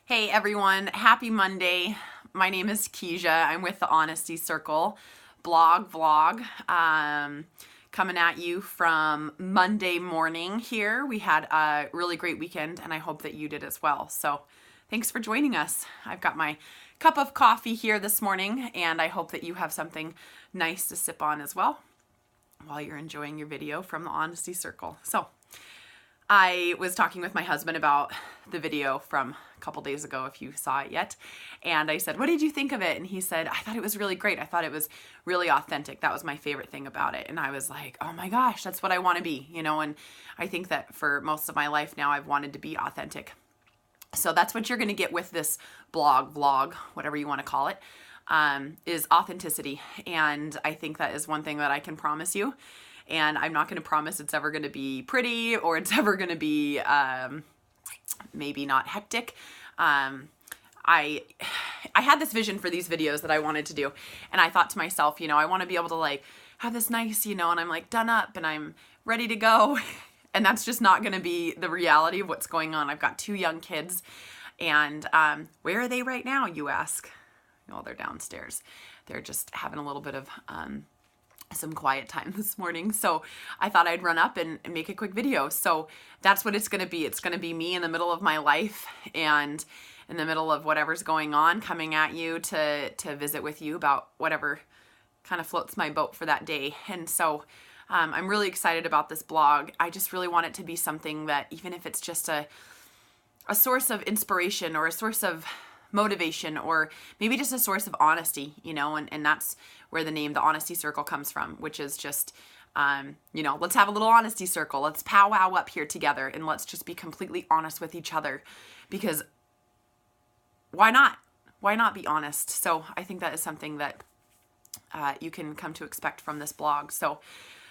Hey everyone, happy Monday. My name is Keisha. I'm with the Honesty Circle vlog, coming at you from Monday morning here. We had a really great weekend and I hope that you did as well. So thanks for joining us. I've got my cup of coffee here this morning and I hope that you have something nice to sip on as well while you're enjoying your video from the Honesty Circle. So I was talking with my husband about the video from a couple days ago, if you saw it yet. And I said, what did you think of it? And he said, I thought it was really great. I thought it was really authentic. That was my favorite thing about it. And I was like, oh my gosh, that's what I want to be, and I think that for most of my life now, I've wanted to be authentic. So that's what you're going to get with this vlog, whatever you want to call it, is authenticity. And I think that is one thing that I can promise you. And I'm not going to promise it's ever going to be pretty or it's ever going to be maybe not hectic. I had this vision for these videos that I wanted to do. And I thought to myself, I want to be able to have this nice, and I'm done up and I'm ready to go. And that's just not going to be the reality of what's going on. I've got 2 young kids. And where are they right now, you ask? Well, they're downstairs. They're just having a little bit of some quiet time this morning. So I thought I'd run up and make a quick video. So that's what it's going to be. It's going to be me in the middle of my life and in the middle of whatever's going on, coming at you to visit with you about whatever kind of floats my boat for that day. And so I'm really excited about this blog. I just really want it to be something that, even if it's just a source of inspiration or a source of motivation or maybe just a source of honesty, and that's where the name The Honesty Circle comes from, which is just, let's have a little honesty circle. Let's powwow up here together and let's just be completely honest with each other, because why not? Why not be honest? So I think that is something that you can come to expect from this blog. So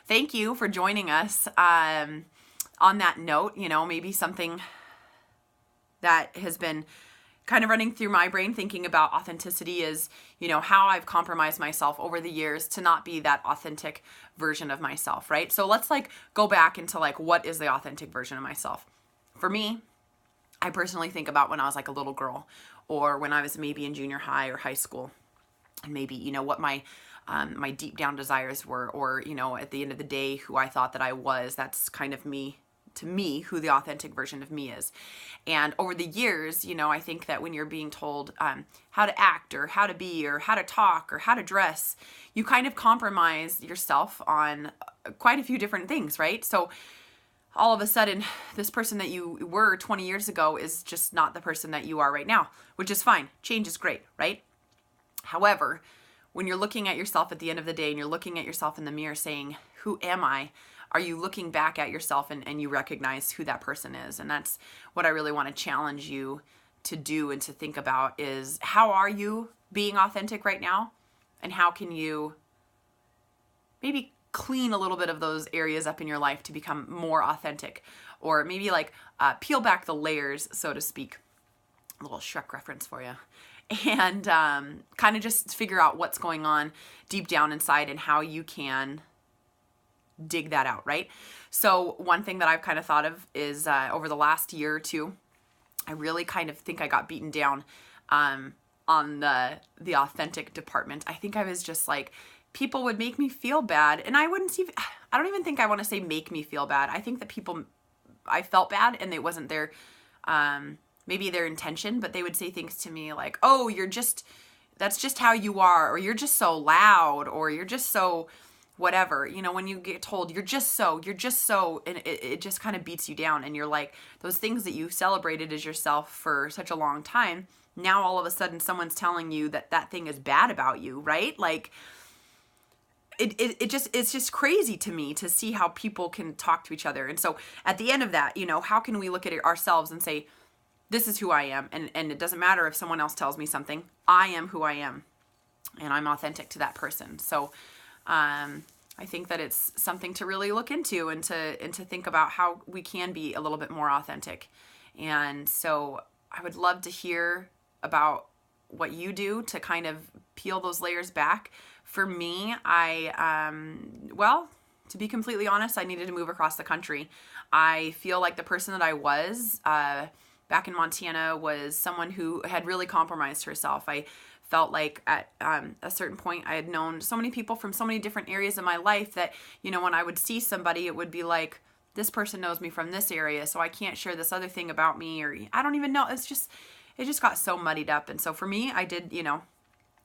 thank you for joining us. On that note, maybe something that has been kind of running through my brain thinking about authenticity is, how I've compromised myself over the years to not be that authentic version of myself, right? So let's go back into what is the authentic version of myself? For me, I personally think about when I was a little girl, or when I was maybe in junior high or high school, and maybe, what my deep down desires were, or, at the end of the day, who I thought that I was. That's kind of me. To me, who the authentic version of me is. And over the years, I think that when you're being told how to act or how to be or how to talk or how to dress, you kind of compromise yourself on quite a few different things, right? So all of a sudden, this person that you were 20 years ago is just not the person that you are right now, which is fine. Change is great, right? However, when you're looking at yourself at the end of the day and you're looking at yourself in the mirror saying, who am I? Are you looking back at yourself and you recognize who that person is? And that's what I really want to challenge you to do and to think about is, how are you being authentic right now? And how can you maybe clean a little bit of those areas up in your life to become more authentic? Or maybe peel back the layers, so to speak. A little Shrek reference for you. And kind of just figure out what's going on deep down inside and how you can dig that out, right? So one thing that I've kind of thought of is over the last year or two, I really kind of think I got beaten down on the authentic department. I think I was just people would make me feel bad, and I don't even think I want to say make me feel bad. I think that I felt bad, and it wasn't their maybe their intention, but they would say things to me like, oh, that's just how you are, or you're just so loud, or you're just so whatever, when you get told you're just so, and it just kind of beats you down. And you're those things that you celebrated as yourself for such a long time, now all of a sudden someone's telling you that thing is bad about you, right? It's just crazy to me to see how people can talk to each other. And so at the end of that, how can we look at ourselves and say, this is who I am. And it doesn't matter if someone else tells me something, I am who I am and I'm authentic to that person. So, I think that it's something to really look into and to think about how we can be a little bit more authentic. And so I would love to hear about what you do to kind of peel those layers back. For me, to be completely honest, I needed to move across the country. I feel like the person that I was back in Montana was someone who had really compromised herself. I felt like at a certain point I had known so many people from so many different areas of my life that, you know, when I would see somebody, it would be like, this person knows me from this area, so I can't share this other thing about me, or I don't even know. It just got so muddied up. And so for me, I did, you know,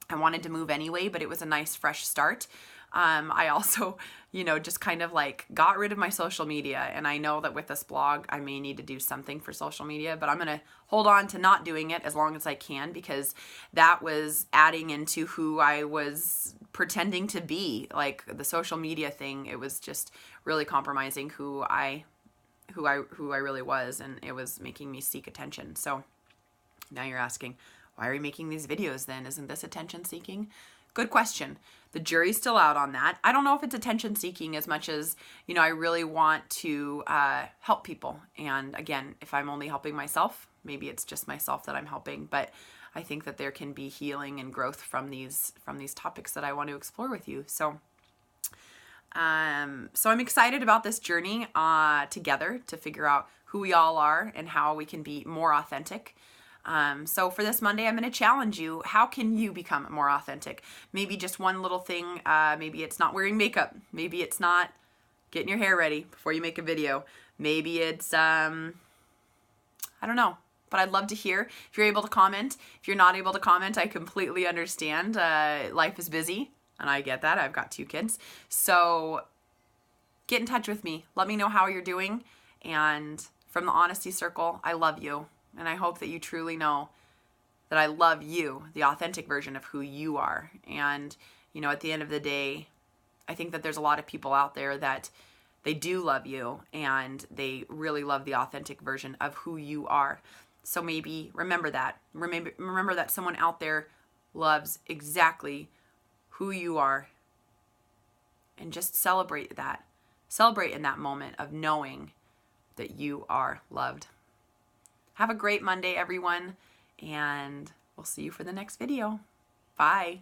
I wanted to move anyway, but it was a nice fresh start. I also, you know, just kind of like got rid of my social media. And I know that with this blog, I may need to do something for social media, but I'm going to hold on to not doing it as long as I can, because that was adding into who I was pretending to be. Like the social media thing, it was just really compromising who I really was, and it was making me seek attention. So now you're asking, why are you making these videos then? Isn't this attention seeking? Good question. The jury's still out on that. I don't know if it's attention seeking as much as, you know, I really want to help people. And again, if I'm only helping myself, maybe it's just myself that I'm helping. But I think that there can be healing and growth from these topics that I want to explore with you. So I'm excited about this journey together to figure out who we all are and how we can be more authentic. So for this Monday, I'm going to challenge you. How can you become more authentic? Maybe just one little thing. Maybe it's not wearing makeup. Maybe it's not getting your hair ready before you make a video. Maybe it's, I don't know, but I'd love to hear. If you're able to comment. If you're not able to comment, I completely understand. Life is busy, and I get that. I've got 2 kids. So get in touch with me. Let me know how you're doing. And from the Honesty Circle, I love you. And I hope that you truly know that I love you, the authentic version of who you are. And, you know, at the end of the day, I think that there's a lot of people out there that they do love you and they really love the authentic version of who you are. So maybe remember that. Remember that someone out there loves exactly who you are. And just celebrate that. Celebrate in that moment of knowing that you are loved. Have a great Monday, everyone, and we'll see you for the next video. Bye.